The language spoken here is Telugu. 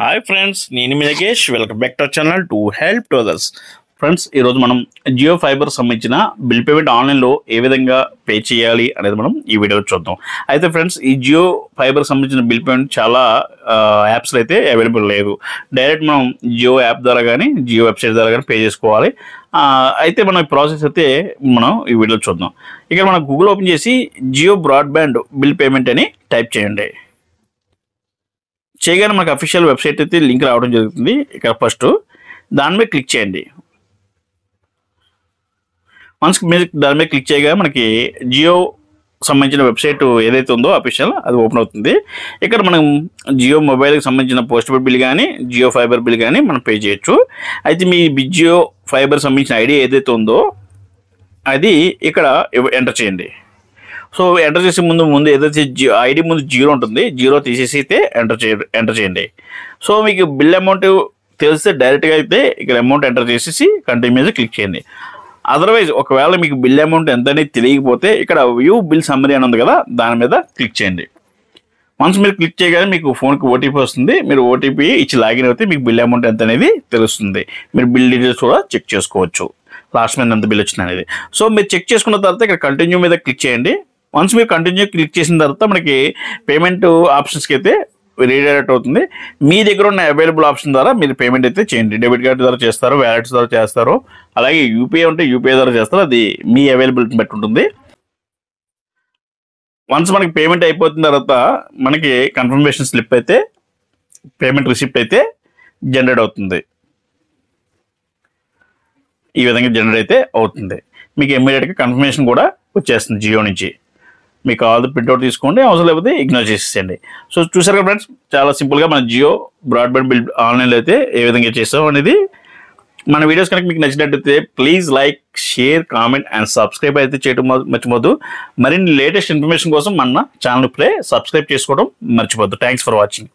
హాయ్ ఫ్రెండ్స్, నేను మీ Nagesh. Welcome back to our channel to help to others. Friends, ఈరోజు మనం జియో ఫైబర్ సంబంధించిన బిల్ పేమెంట్ ఆన్లైన్లో ఏ విధంగా పే చేయాలి అనేది మనం ఈ వీడియోలో చూద్దాం. అయితే ఫ్రెండ్స్, ఈ జియో ఫైబర్ సంబంధించిన బిల్ పేమెంట్ చాలా యాప్స్లో అయితే అవైలబుల్ లేదు. డైరెక్ట్ మనం జియో యాప్ ద్వారా కానీ జియో వెబ్సైట్ ద్వారా కానీ పే చేసుకోవాలి. అయితే మనం ఈ ప్రాసెస్ అయితే మనం ఈ వీడియోలో చూద్దాం. ఇక్కడ మనం గూగుల్ ఓపెన్ చేసి జియో బ్రాడ్బ్యాండ్ బిల్ పేమెంట్ అని టైప్ చేయండి. చేయగానే మనకు అఫీషియల్ వెబ్సైట్ అయితే లింక్ రావడం జరుగుతుంది. ఇక్కడ ఫస్ట్ దాని మీద క్లిక్ చేయండి. వన్స్ మీరు దాని మీద క్లిక్ చేయగా మనకి జియో సంబంధించిన వెబ్సైట్ ఏదైతే ఉందో అఫీషియల్ అది ఓపెన్ అవుతుంది. ఇక్కడ మనం జియో మొబైల్కి సంబంధించిన పోస్ట్ పెయిడ్ బిల్ కానీ జియో ఫైబర్ బిల్ కానీ మనం పే చేయొచ్చు. అయితే మీ జియో ఫైబర్ సంబంధించిన ఐడి ఏదైతే ఉందో అది ఇక్కడ ఎంటర్ చేయండి. సో ఎంటర్ చేసే ముందు ఏదైతే ఐడి ముందు 0 ఉంటుంది, 0 తీసేసి అయితే ఎంటర్ చేయండి. సో మీకు బిల్ అమౌంట్ తెలిస్తే డైరెక్ట్గా అయితే ఇక్కడ అమౌంట్ ఎంటర్ చేసేసి కంటిన్యూ మీద క్లిక్ చేయండి. అదర్వైజ్ ఒకవేళ మీకు బిల్ అమౌంట్ ఎంత అనేది తెలియకపోతే ఇక్కడ వ్యూ బిల్ సమ్మరీ అని ఉంది కదా, దాని మీద క్లిక్ చేయండి. వన్స్ మీరు క్లిక్ చేయగానే మీకు ఫోన్కి ఓటీపీ వస్తుంది. మీరు ఓటీపీ ఇచ్చి లాగిన్ అయితే మీకు బిల్ అమౌంట్ ఎంత అనేది తెలుస్తుంది. మీరు బిల్ డీటెయిల్స్ కూడా చెక్ చేసుకోవచ్చు, లాస్ట్ మీద ఎంత బిల్ వచ్చింది అనేది. సో మీరు చెక్ చేసుకున్న తర్వాత ఇక్కడ కంటిన్యూ మీద క్లిక్ చేయండి. వన్స్ మీరు కంటిన్యూ క్లిక్ చేసిన తర్వాత మనకి పేమెంట్ ఆప్షన్స్కి అయితే రీడైరెక్ట్ అవుతుంది. మీ దగ్గర ఉన్న అవైలబుల్ ఆప్షన్ ద్వారా మీరు పేమెంట్ అయితే చేయండి. డెబిట్ కార్డు ద్వారా చేస్తారు, వ్యాలెట్స్ ద్వారా చేస్తారు, అలాగే యూపీఐ ఉంటే యూపీఐ ద్వారా చేస్తారు. అది మీ అవైలబిలిటీని బట్టి ఉంటుంది. వన్స్ మనకి పేమెంట్ అయిపోతున్న తర్వాత మనకి కన్ఫర్మేషన్ స్లిప్ అయితే పేమెంట్ రిసిప్ట్ అయితే జనరేట్ అవుతుంది. ఈ విధంగా జనరేట్ అయితే అవుతుంది. మీకు ఇమ్మీడియట్గా కన్ఫర్మేషన్ కూడా వచ్చేస్తుంది జియో నుంచి. మీకు కావాలి ప్రింట్అవుట్ తీసుకోండి, అవసరం లేకపోతే ఇగ్నోర్ చేసేయండి. సో చూసారు కదా ఫ్రెండ్స్, చాలా సింపుల్గా మన జియో బ్రాడ్బ్యాండ్ బిల్ ఆన్లైన్లో అయితే ఏ విధంగా చేస్తాం అనేది. మన వీడియోస్ కనుక మీకు నచ్చినట్టయితే please like, share, comment and subscribe అయితే చేయడం మర్చిపోద్దు. మరిన్ని లేటెస్ట్ ఇన్ఫర్మేషన్ కోసం మన ఛానల్ ఇప్పుడే సబ్స్క్రైబ్ చేసుకోవడం మర్చిపోద్దు. Thanks for watching.